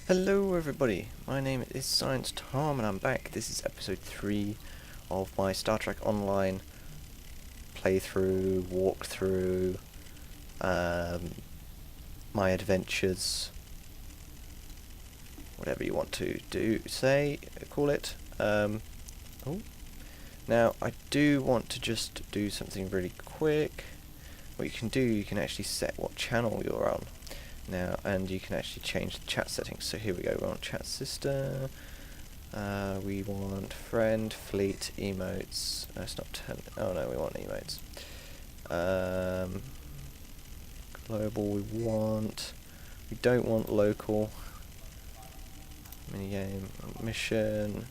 Hello everybody, my name is Science Tom and I'm back. This is episode 3 of my Star Trek Online playthrough, walkthrough, my adventures, whatever you want to call it. Now I do want to just do something really quick. What you can do, you can actually set what channel you're on. Now, and you can actually change the chat settings. So here we go, we're on chat system. We want friend, fleet, emotes. No, it's not oh no, we want emotes. Global we don't want local. Minigame, mission.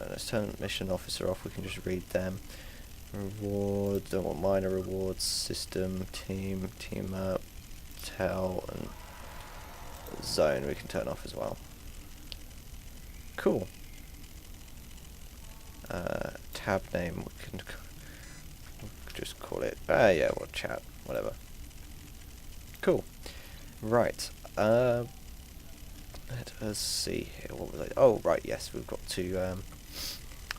Let's turn mission officer off, we can just read them. Rewards, don't want minor rewards. System, team up. Tell and zone we can turn off as well. Cool. Tab name we can just call it yeah, well, chat, whatever. Cool. Right. Let us see here. What was I? Oh right, yes, we've got to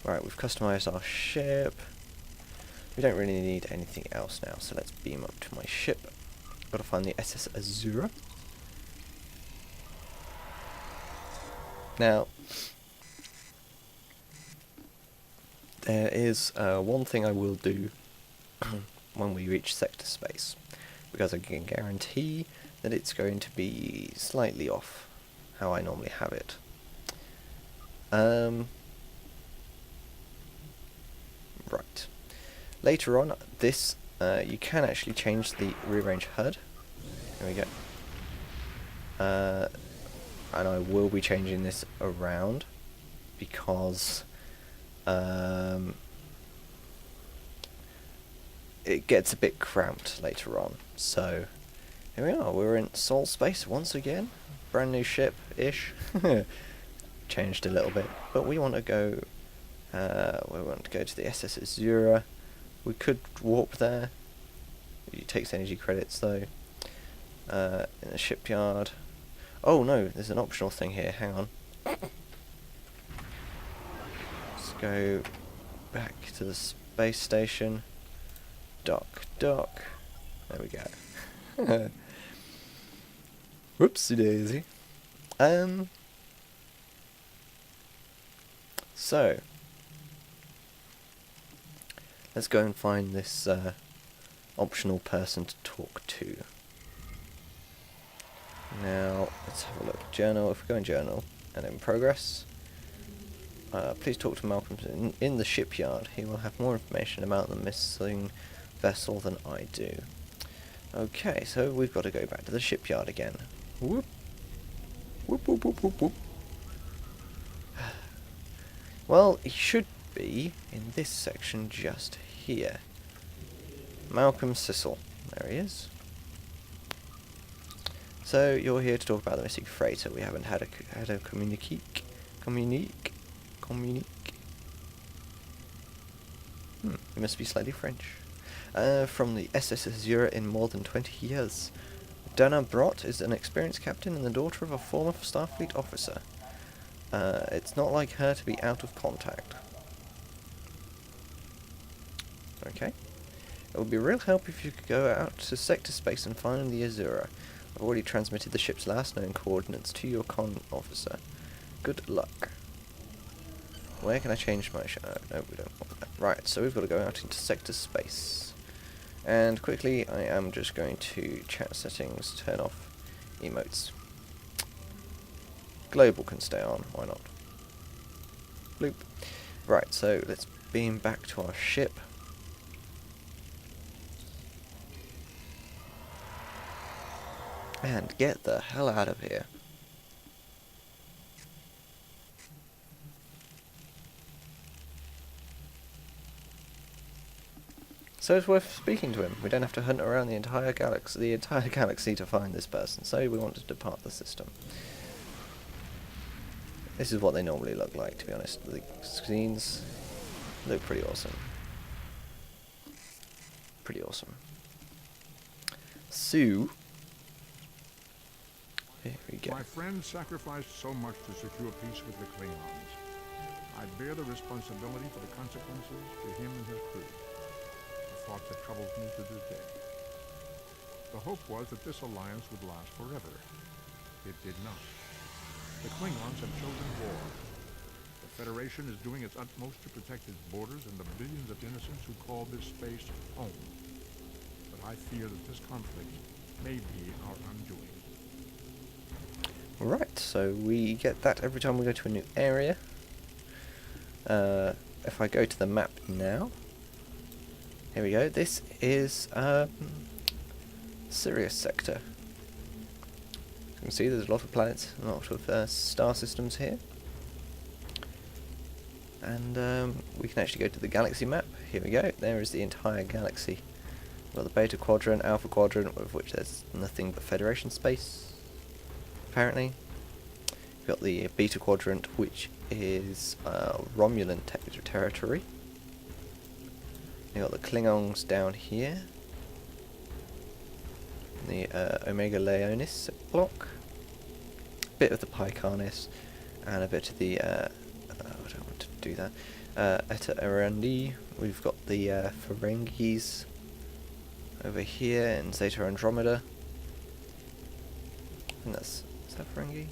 right, we've customized our ship. We don't really need anything else now, so let's beam up to my ship. Gotta find the SS Azura. Now, there is one thing I will do when we reach sector space, because I can guarantee that it's going to be slightly off how I normally have it. Right. Later on, this you can actually change the rearrange HUD. There we go. And I will be changing this around because it gets a bit cramped later on. So here we are, we're in Sol space once again. Brand new ship-ish. Changed a little bit, but we want to go to the SS Azura. We could warp there. It takes energy credits though. In the shipyard. Oh no, there's an optional thing here, hang on. Let's go back to the space station. Dock. There we go. Whoopsie daisy. So let's go and find this optional person to talk to. Now, let's have a look. Journal, if we go in journal, and in progress, please talk to Malcolm in the shipyard. He will have more information about the missing vessel than I do. Okay, so we've got to go back to the shipyard again. Whoop. Whoop, whoop, whoop, whoop, whoop. Well, he should be in this section just here. Malcolm Cecil. There he is. So you're here to talk about the missing freighter. We haven't had a communique. You must be slightly French. From the SS Azura in more than 20 years. Dana Brott is an experienced captain and the daughter of a former Starfleet officer. It's not like her to be out of contact. Okay. It would be a real help if you could go out to sector space and find the Azura. I've already transmitted the ship's last known coordinates to your con officer. Good luck. Where can I change my no, we don't want that. Right, so we've got to go out into sector space. And quickly, I am just going to chat settings, turn off emotes. Global can stay on, why not? Bloop. Right, so let's beam back to our ship. And get the hell out of here. So it's worth speaking to him. We don't have to hunt around the entire galaxy to find this person. So we want to depart the system. This is what they normally look like, to be honest. The scenes look pretty awesome. Pretty awesome. So here we we go. My friend sacrificed so much to secure peace with the Klingons. I bear the responsibility for the consequences to him and his crew. A thought that troubles me to this day. The hope was that this alliance would last forever. It did not. The Klingons have chosen war. The Federation is doing its utmost to protect its borders and the billions of innocents who call this space home. But I fear that this conflict may be our undoing. Right, so we get that every time we go to a new area. If I go to the map now, here we go. This is Sirius sector. As you can see, there's a lot of planets, a lot of star systems here. And we can actually go to the galaxy map. Here we go. There is the entire galaxy. We've got the Beta Quadrant, Alpha Quadrant, of which there's nothing but Federation space, apparently. We've got the Beta Quadrant, which is Romulan territory. We've got the Klingons down here. The Omega Leonis block. A bit of the Pycarnis, and a bit of the I don't want to do that. Eta Erendi. We've got the Ferengis over here in Zeta Andromeda. I think is that Ferengi?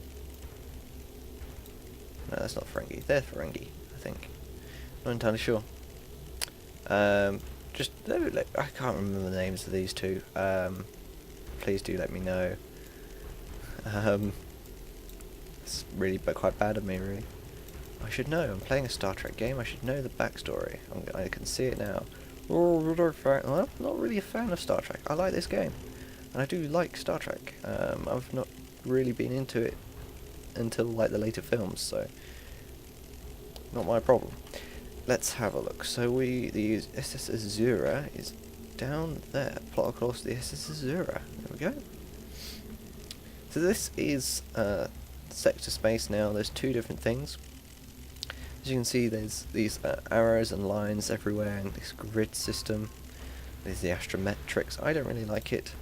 No, that's not Ferengi. They're Ferengi, I think. Not entirely sure. I can't remember the names of these two. Please do let me know. It's really quite bad of me, really. I should know. I'm playing a Star Trek game. I should know the backstory. I can see it now. Well, I'm not really a fan of Star Trek. I like this game, and I do like Star Trek. I've not really been into it until like the later films, so not my problem. Let's have a look. So the SS Azura is down there. Plot across the SS Azura. There we go. So this is sector space now. There's two different things. As you can see, there's these arrows and lines everywhere in this grid system. There's the astrometrics. I don't really like it.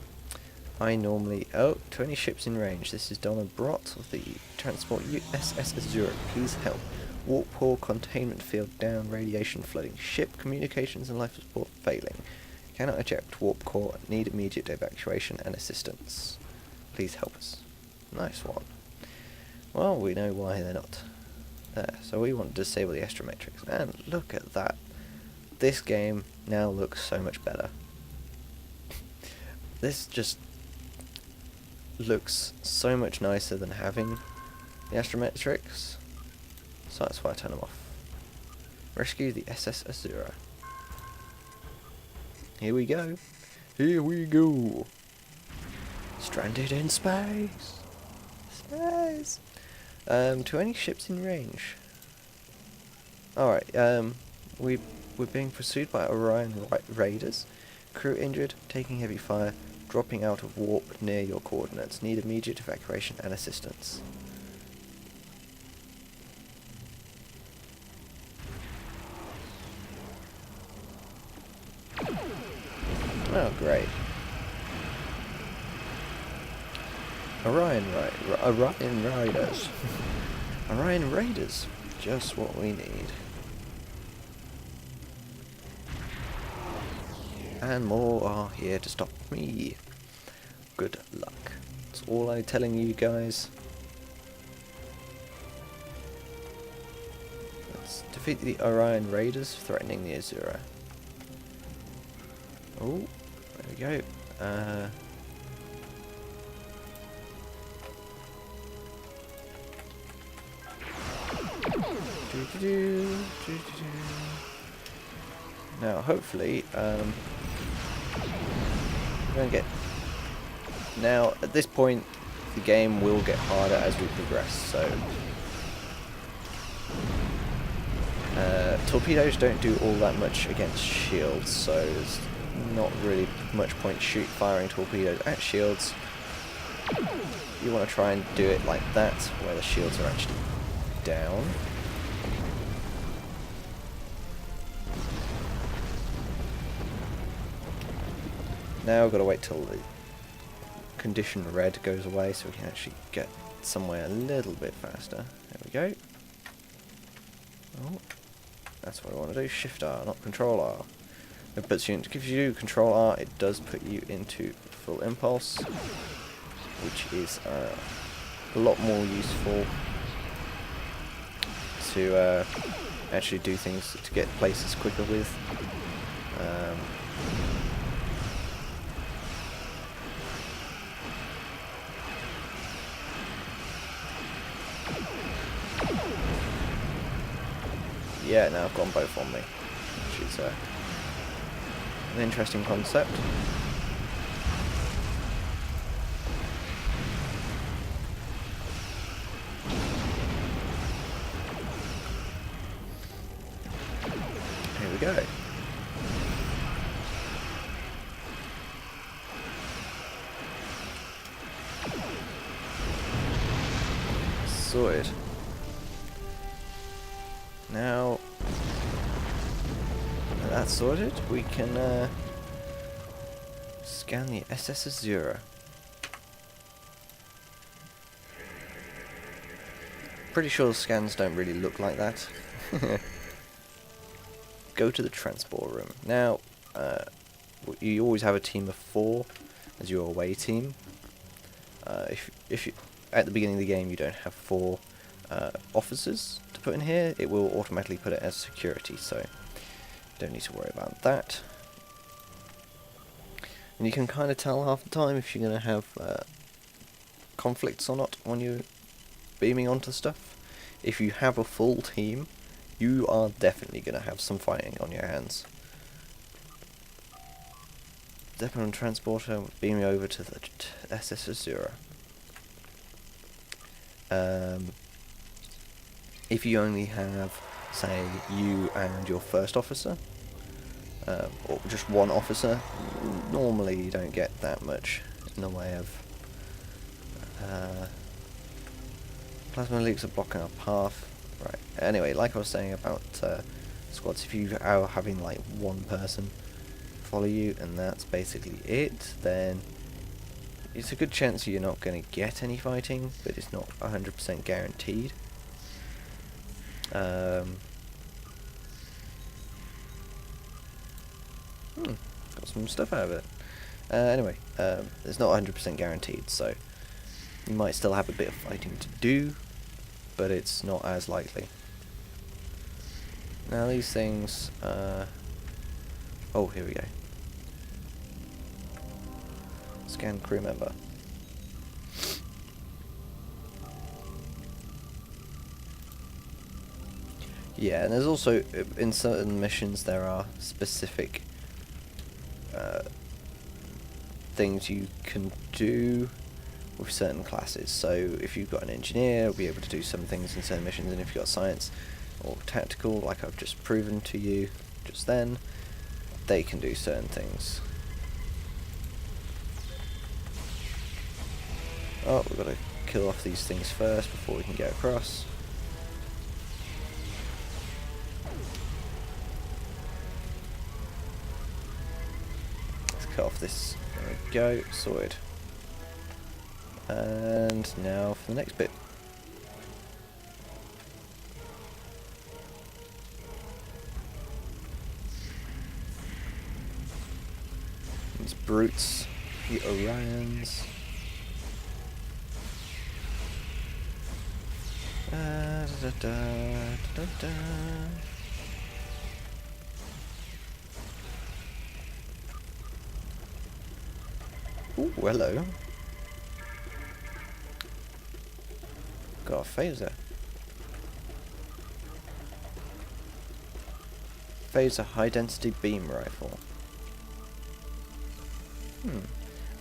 I normally... Oh, 20 ships in range. This is Donna Brott of the transport USS Azura. Please help. Warp core containment field down. Radiation flooding. Ship communications and life support failing. Cannot eject warp core. Need immediate evacuation and assistance. Please help us. Nice one. Well, we know why they're not there. So we want to disable the astrometrics. And look at that. This game now looks so much better. This just looks so much nicer than having the astrometrics. So that's why I turn them off. Rescue the SS Azura. Here we go. Here we go. Stranded in space. Space. 20 ships in range. Alright, we're being pursued by Orion Raiders. Crew injured, taking heavy fire, dropping out of warp near your coordinates. Need immediate evacuation and assistance. Oh, great. Orion Raiders. Orion Raiders. Just what we need. And more are here to stop me. Good luck. That's all I'm telling you guys. Let's defeat the Orion Raiders threatening the Azura. Oh, there we go. Now, hopefully, we're going to get... Now, at this point, the game will get harder as we progress, so... torpedoes don't do all that much against shields, so there's not really much point firing torpedoes at shields. You want to try and do it like that, where the shields are actually down. Now we've got to wait till the condition red goes away so we can actually get somewhere a little bit faster. There we go. Oh, that's what I want to do. Shift R, not Control R. It puts you if you do Control R, it does put you into full impulse, which is a lot more useful to actually do things to get places quicker with. Yeah, now I've gone both on me, which is an interesting concept. Here we go. Sorted. Now that that's sorted, we can scan the SS Azura. Pretty sure the scans don't really look like that. Go to the transport room. Now, you always have a team of 4 as your away team. If you, at the beginning of the game you don't have 4 officers to put in here, it will automatically put it as security, so you don't need to worry about that. And you can kind of tell half the time if you're going to have conflicts or not when you're beaming onto stuff. If you have a full team, you are definitely going to have some fighting on your hands. Depot and transporter, beaming over to the SS Azura. If you only have, say, you and your first officer, or just one officer, normally you don't get that much in the way of plasma leaks are blocking our path. Right. Anyway, like I was saying about squads, if you are having like one person follow you and that's basically it, then it's a good chance you're not going to get any fighting, but it's not 100% guaranteed. Got some stuff out of it. Anyway, it's not 100% guaranteed, so you might still have a bit of fighting to do, but it's not as likely. Now these things, oh, here we go. Scan crew member. Yeah, and there's also, in certain missions there are specific things you can do with certain classes. So if you've got an engineer, you'll be able to do some things in certain missions, and if you've got science or tactical, like I've just proven to you just then, they can do certain things. Oh, we've got to kill off these things first before we can get across. Let's cut off this. There we go, sorted. And now for the next bit. These brutes, the Orions. Da, da, da, da, da. Ooh, hello. Got a phaser. Phaser high density beam rifle.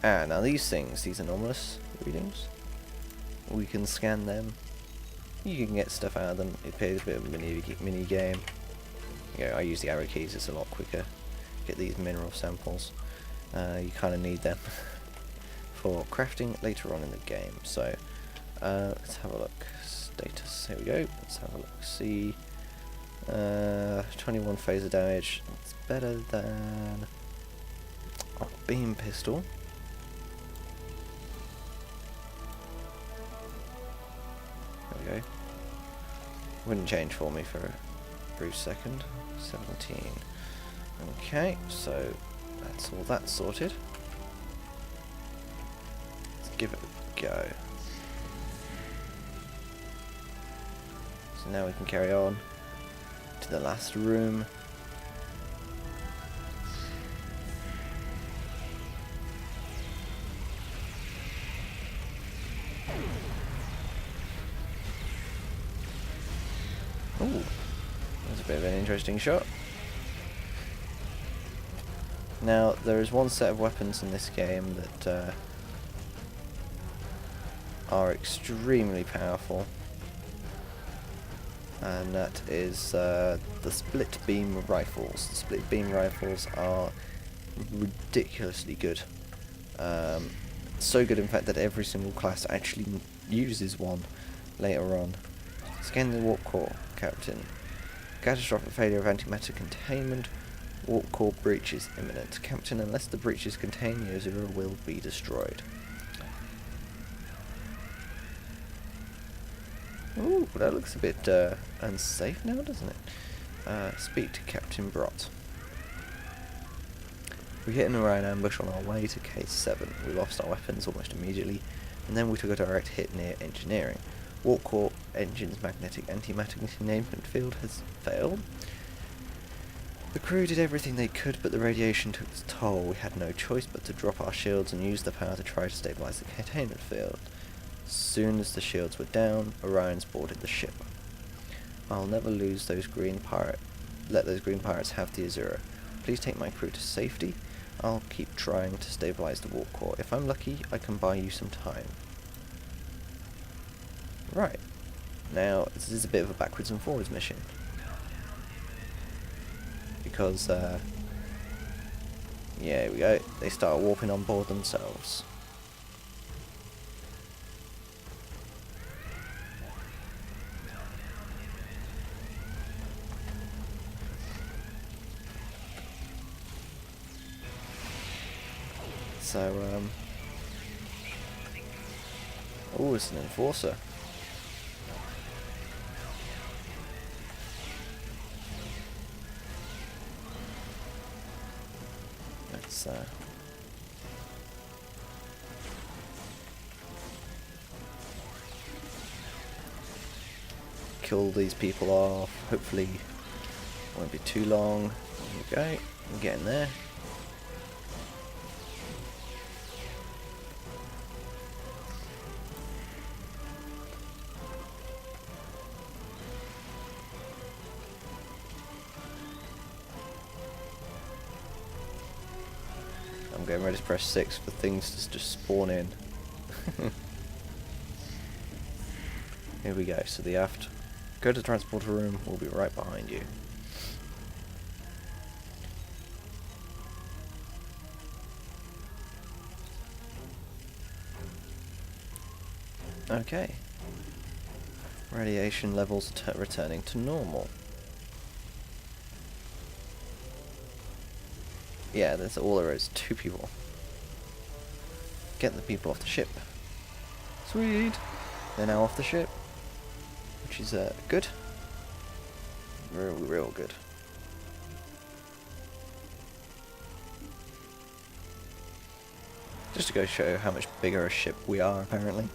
Now these things, these anomalous readings, we can scan them. You can get stuff out of them. It plays a bit of a mini game. Yeah, I use the arrow keys, it's a lot quicker. Get these mineral samples. You kind of need them for crafting later on in the game. So let's have a look. Status. Here we go. Let's have a look. See, 21 phaser damage. It's better than a beam pistol. Wouldn't change for me for a brief second. 17. Okay, so that's all that sorted. Let's give it a go. So now we can carry on to the last room. Ooh, that's a bit of an interesting shot. Now, there is one set of weapons in this game that are extremely powerful, and that is the split beam rifles. The split beam rifles are ridiculously good. So good, in fact, that every single class actually uses one later on. Scan the warp core, Captain. Catastrophic failure of antimatter containment. Warp core breach is imminent. Captain, unless the breach is contained, the Azura will be destroyed. Ooh, that looks a bit unsafe now, doesn't it? Speak to Captain Brott. We hit an Orion ambush on our way to Case 7. We lost our weapons almost immediately, and then we took a direct hit near engineering. Warp core engine's magnetic antimatter containment field has failed. The crew did everything they could, but the radiation took its toll. We had no choice but to drop our shields and use the power to try to stabilize the containment field. As soon as the shields were down, Orions boarded the ship. I'll never lose those let those green pirates have the Azura. Please take my crew to safety. I'll keep trying to stabilize the warp core. If I'm lucky, I can buy you some time. Right. Now, this is a bit of a backwards and forwards mission. Because, yeah, here we go. They start warping on board themselves. So, oh, it's an enforcer. Let's, kill these people off. Hopefully, it won't be too long. There we go. We're getting there. I'm getting ready to press 6 for things to just spawn in. Here we go, so the aft. Go to the transporter room, we'll be right behind you. Okay. Radiation levels returning to normal. Yeah, that's all there is. 2 people. Get the people off the ship. Sweet! They're now off the ship. Which is good. Real good. Just to go show how much bigger a ship we are, apparently.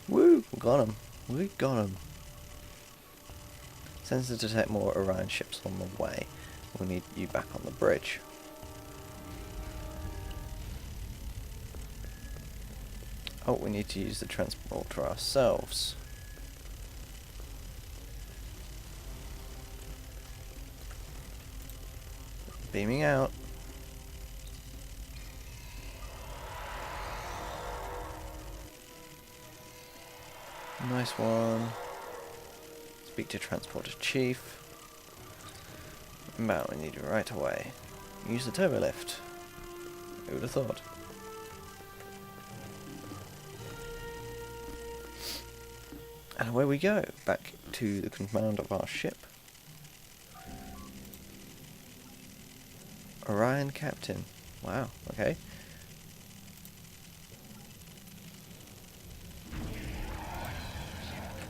Woo! We got him. We got him. Sensor to detect more Orion ships on the way. We'll need you back on the bridge. Oh, we need to use the transporter ourselves. Beaming out. Nice one. Speak to transporter chief. Now we need you right away. Use the turbo lift. Who would have thought? And away we go, back to the command of our ship. Orion Captain. Wow, okay.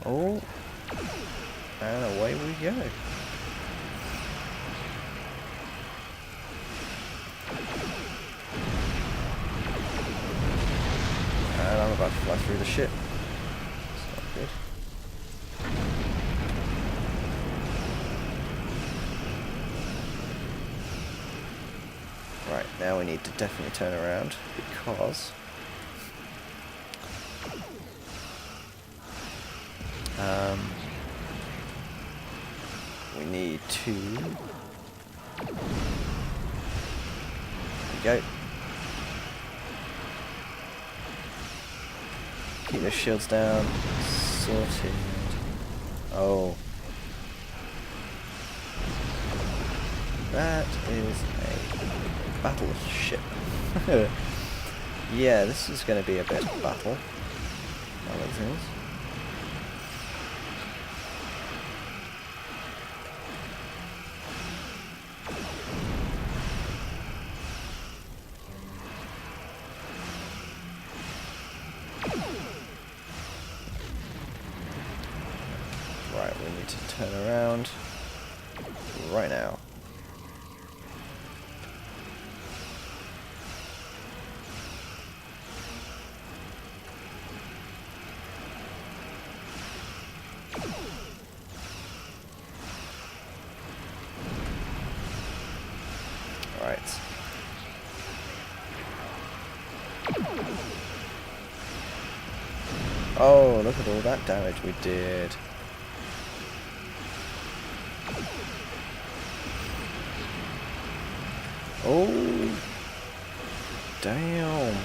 Oh, and away we go. And I'm about to fly through the ship. It's not good. Right, now we need to definitely turn around because we need to. There we go. Keep the shields down. Sorted. Oh. That is a battleship. Yeah, this is going to be a bit of a battle. All those things. Right, we need to turn around right now. Right. Oh, look at all that damage we did. Oh, damn.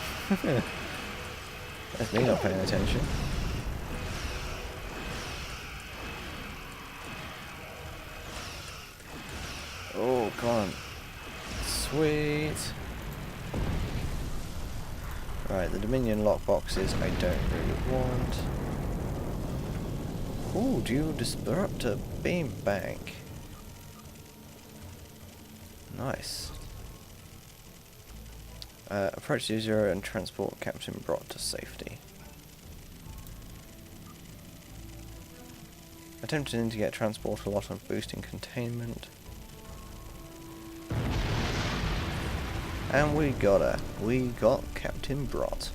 That's me not paying attention. Oh, come on. Sweet. Right, the Dominion lockboxes I don't really want. Ooh, dual disruptor beam bank. Nice. Approach the Azura and transport Captain Brott to safety. Attempting to get transport a lot on boosting containment. And we got her. We got Captain Brott.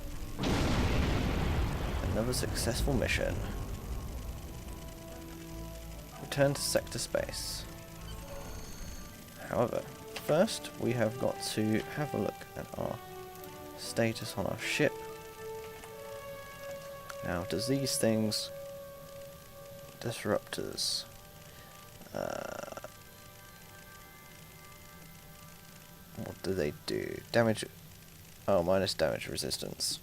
Another successful mission. Return to sector space. However, first we have got to have a look at our status on our ship. Now, does these things... disruptors... what do they do? Damage... oh, minus damage resistance.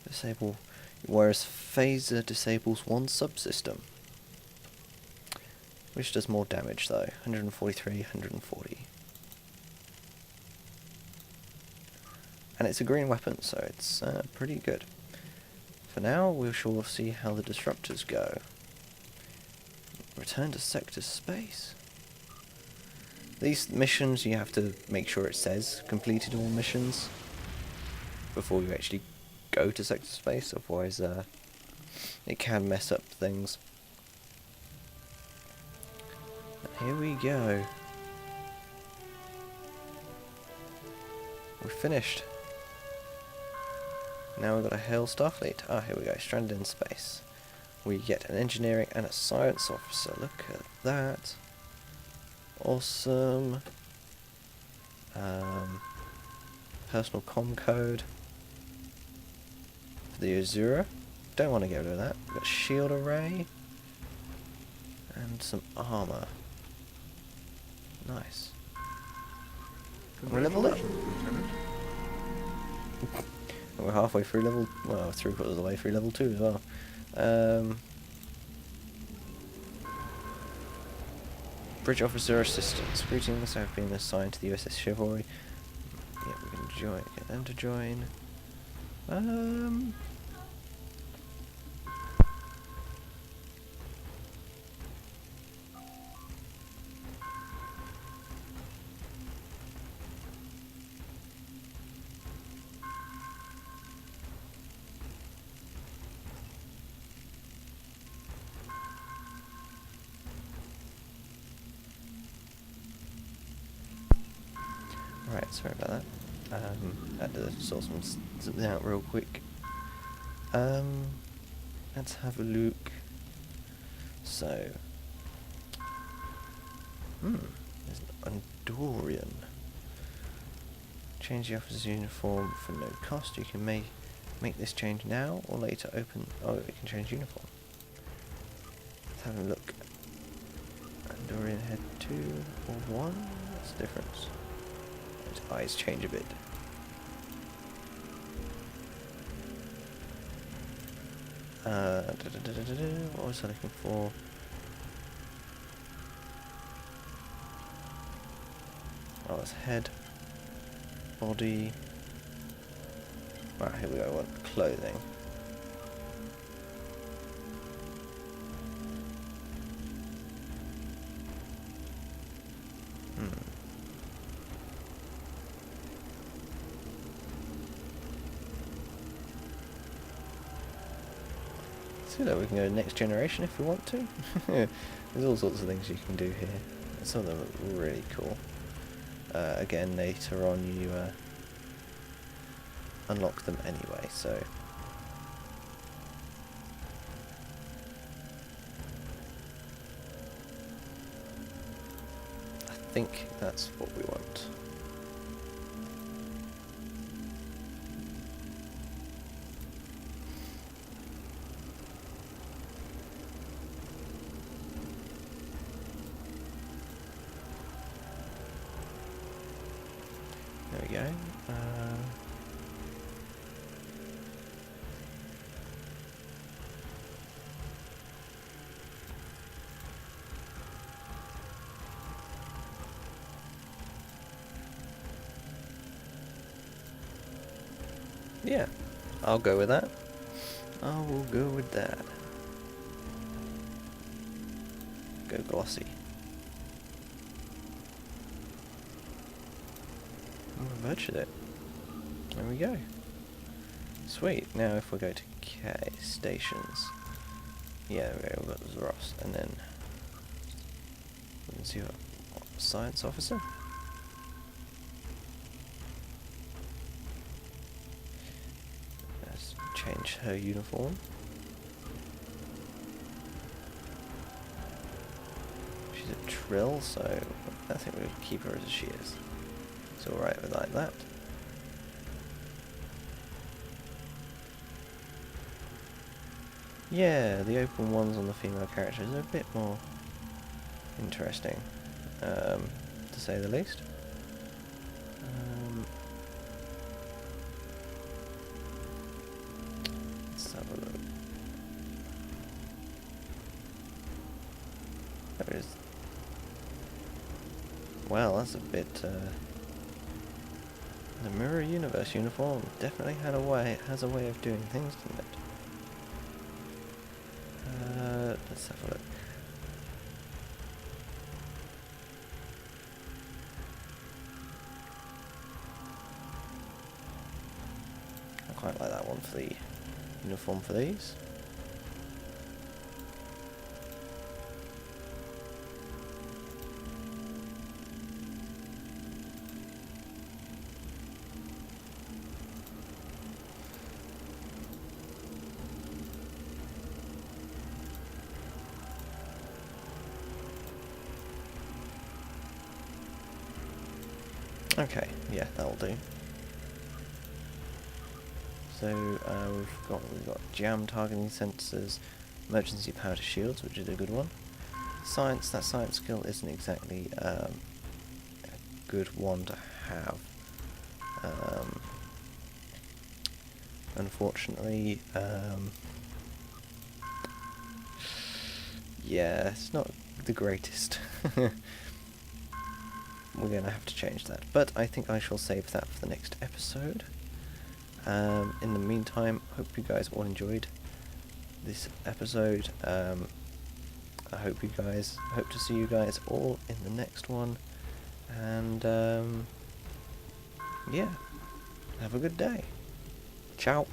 Disable... whereas phaser disables one subsystem. Which does more damage though. 143, 140. And it's a green weapon, so it's pretty good. For now, we shall see how the disruptors go. Return to sector space. These missions, you have to make sure it says completed all missions before you actually go to sector space, otherwise it can mess up things. And here we go. We're finished. Now we've got a hail Starfleet. Ah, here we go, stranded in space. We get an engineering and a science officer. Look at that. Awesome. Personal comm code. For the Azura. Don't want to get rid of that. We've got shield array. And some armor. Nice. We're leveled up. We're halfway through level... well, 3/4 of the way through level 2 as well. Bridge officer assistance. Greetings, I have been assigned to the USS Chivalry. Yeah, we can join. Get them to join. sorry about that. Had to sort something out real quick. Let's have a look. So, there's an Andorian. Change the officer's uniform for no cost. You can make this change now or later open. Oh, it can change uniform. Let's have a look. Andorian head 2 or 1? What's the difference? His eyes change a bit. What was I looking for? Oh, it's head, body. Right, here we go. What clothing? See that we can go to next generation if we want to. There's all sorts of things you can do here. Some of them are really cool. Again, later on you unlock them anyway, so I think that's what we want. There we go. Yeah, I'll go with that. I will go with that. Go glossy. I virtued it. There we go. Sweet. Now if we go to K stations. Yeah, there we go. We've got Ross. And then we can see what science officer. Let's change her uniform. She's a Trill, so I think we'll keep her as she is. It's alright with like that. Yeah, the open ones on the female characters are a bit more interesting, to say the least. Let's have a look. There it is. Well, that's a bit. The Mirror Universe uniform definitely has a way of doing things, doesn't it? Let's have a look. I quite like that one for the uniform for these. Okay, yeah, that'll do. So we've got jam targeting sensors, emergency power to shields, which is a good one. Science, that science skill isn't exactly a good one to have. Unfortunately, yeah, it's not the greatest. We're going to have to change that, but I think I shall save that for the next episode. In the meantime, hope you guys all enjoyed this episode. I hope to see you guys all in the next one, and yeah, have a good day. Ciao.